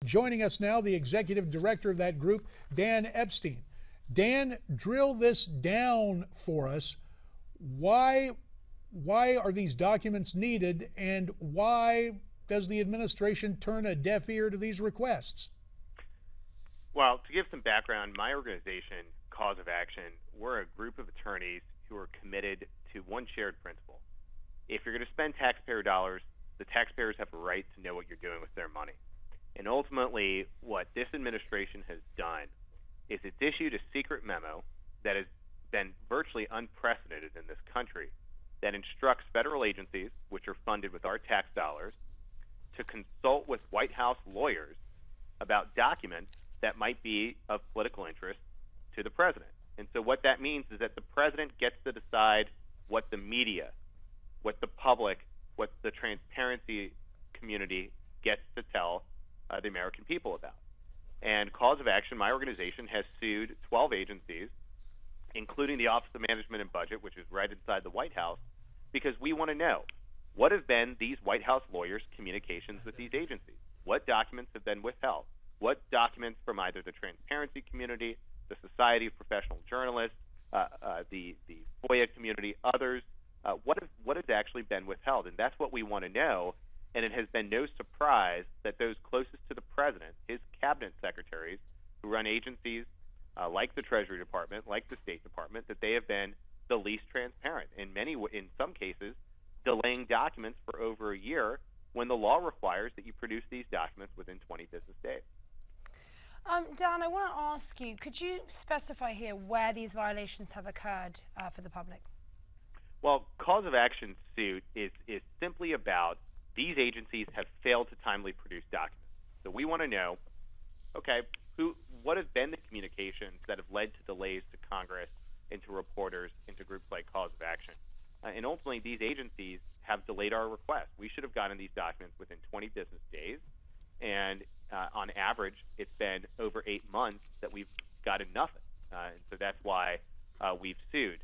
Joining us now, the executive director of that group, Dan Epstein. Dan, drill this down for us. Why are these documents needed, and why does the administration turn a deaf ear to these requests? Well, to give some background, my organization, Cause of Action, we're a group of attorneys who are committed to one shared principle. If you're going to spend taxpayer dollars, the taxpayers have a right to know what you're doing with their money. And ultimately, what this administration has done is it's issued a secret memo that has been virtually unprecedented in this country that instructs federal agencies, which are funded with our tax dollars, to consult with White House lawyers about documents that might be of political interest to the president. And so what that means is that the president gets to decide what the media, what the public, what the transparency community gets to tell the American people about. And Cause of Action, my organization, has sued 12 agencies, including the Office of Management and Budget, which is right inside the White House, because we want to know what have been these White House lawyers' communications with these agencies. What documents have been withheld? What documents from either the transparency community, the Society of Professional Journalists, the FOIA community, others, what has actually been withheld? And that's what we want to know. And it has been no surprise that those closest to the president, his cabinet secretaries, who run agencies like the Treasury Department, like the State Department, that they have been the least transparent. In some cases, delaying documents for over a year when the law requires that you produce these documents within 20 business days. Dan, I want to ask you, could you specify here where these violations have occurred for the public? Well, Cause of Action suit is simply about these agencies have failed to timely produce documents. So we want to know, okay, what have been the communications that have led to delays to Congress and to reporters and to groups like Cause of Action? And ultimately, these agencies have delayed our request. We should have gotten these documents within 20 business days. And on average, it's been over 8 months that we've gotten nothing. And so that's why we've sued.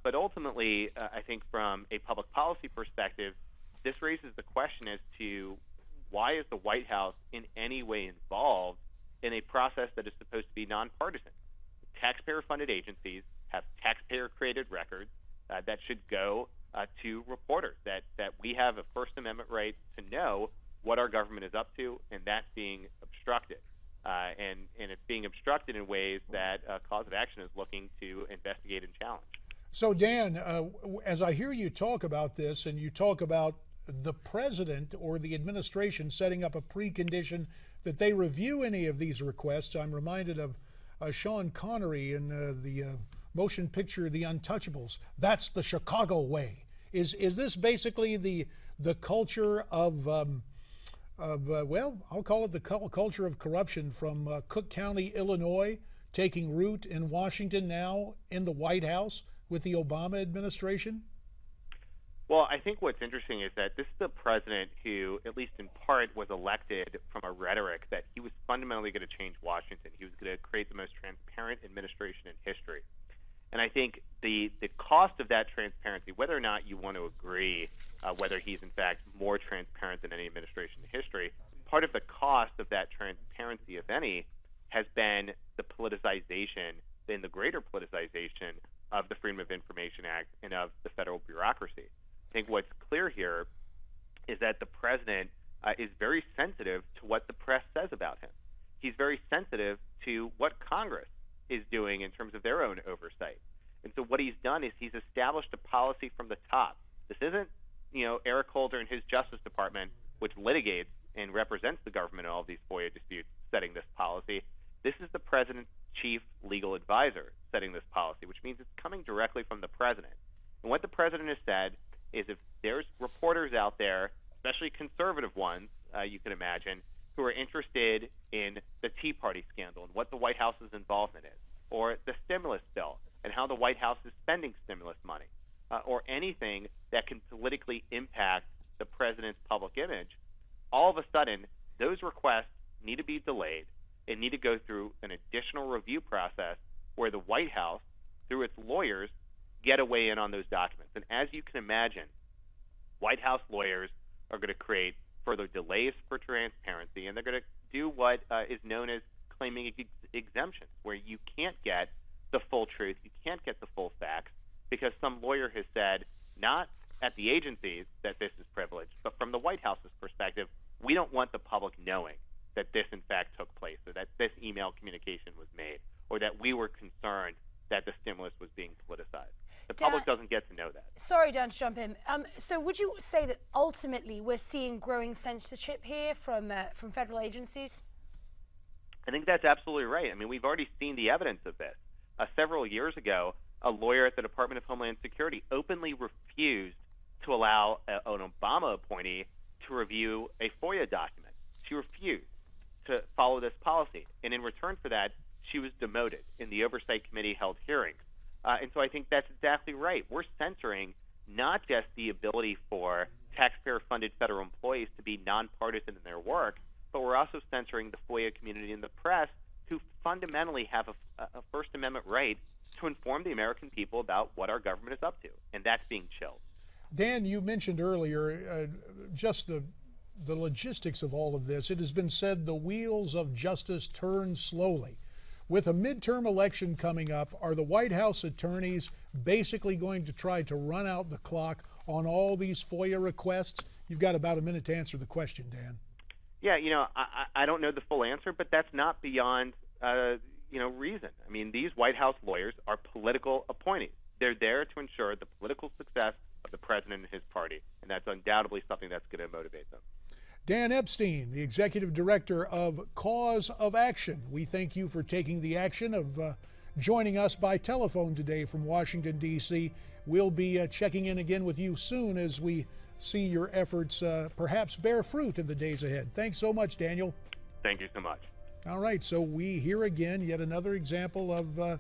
But ultimately, I think from a public policy perspective, this raises the question as to why is the White House in any way involved in a process that is supposed to be nonpartisan? Taxpayer-funded agencies have taxpayer-created records that should go to reporters, that we have a First Amendment right to know what our government is up to, and that's being obstructed. And it's being obstructed in ways that Cause of Action is looking to investigate and challenge. So, Dan, as I hear you talk about this, and you talk about the president or the administration setting up a precondition that they review any of these requests, I'm reminded of Sean Connery in the motion picture The Untouchables. That's the Chicago way. Is this basically the culture of well, I'll call it the culture of corruption from Cook County, Illinois, taking root in Washington, now in the White House with the Obama administration? Well, I think what's interesting is that this is the president who, at least in part, was elected from a rhetoric that he was fundamentally going to change Washington. He was going to create the most transparent administration in history. And I think the cost of that transparency, whether or not you want to agree whether he's in fact more transparent than any administration in history, part of the cost of that transparency, if any, has been the politicization, the greater politicization of the Freedom of Information Act and of the federal bureaucracy. I think what's clear here is that the president is very sensitive to what the press says about him. He's very sensitive to what Congress is doing in terms of their own oversight. And so what he's done is he's established a policy from the top. This isn't, Eric Holder and his Justice Department, which litigates and represents the government in all of these FOIA disputes, setting this policy. This is the president's chief legal advisor setting this policy, which means it's coming directly from the president. And what the president has said is if there's reporters out there, especially conservative ones, you can imagine, who are interested in the Tea Party scandal and what the White House's involvement is, or the stimulus bill and how the White House is spending stimulus money, or anything that can politically impact the president's public image, all of a sudden, those requests need to be delayed and need to go through an additional review process where the White House, through its lawyers, get a weigh in on those documents. And as you can imagine, White House lawyers are going to create further delays for transparency, and they're going to do what is known as claiming exemptions, where you can't get the full truth, you can't get the full facts, because some lawyer has said, not at the agencies that this is privileged, but from the White House's perspective, we don't want the public knowing that this in fact took place, or that this email communication was made, or that we were concerned that the stimulus was being politicized. The public doesn't get to know that. Sorry, Dan, to jump in. So would you say that ultimately we're seeing growing censorship here from federal agencies? I think that's absolutely right. I mean, we've already seen the evidence of this. Several years ago, a lawyer at the Department of Homeland Security openly refused to allow an Obama appointee to review a FOIA document. She refused to follow this policy, and in return for that, she was demoted in the Oversight Committee held hearings. And so I think that's exactly right. We're censoring not just the ability for taxpayer-funded federal employees to be nonpartisan in their work, but we're also censoring the FOIA community and the press, who fundamentally have a First Amendment right to inform the American people about what our government is up to, and that's being chilled. Dan, you mentioned earlier just the logistics of all of this. It has been said the wheels of justice turn slowly. With a midterm election coming up, are the White House attorneys basically going to try to run out the clock on all these FOIA requests? You've got about a minute to answer the question, Dan. Yeah, I don't know the full answer, but that's not beyond reason. I mean, these White House lawyers are political appointees. They're there to ensure the political success of the president and his party, and that's undoubtedly something that's going to motivate them. Dan Epstein, the executive director of Cause of Action. We thank you for taking the action of joining us by telephone today from Washington, D.C. We'll be checking in again with you soon as we see your efforts perhaps bear fruit in the days ahead. Thanks so much, Daniel. Thank you so much. All right, so we hear again yet another example of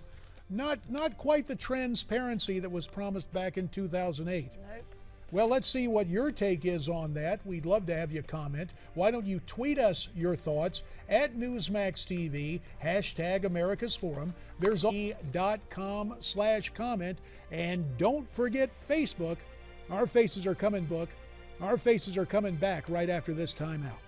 not quite the transparency that was promised back in 2008. Nope. Well, let's see what your take is on that. We'd love to have you comment. Why don't you tweet us your thoughts at Newsmax TV, # America's Forum. There's .com/comment. And don't forget Facebook. Our Faces Are Coming book. Our Faces Are Coming back right after this timeout.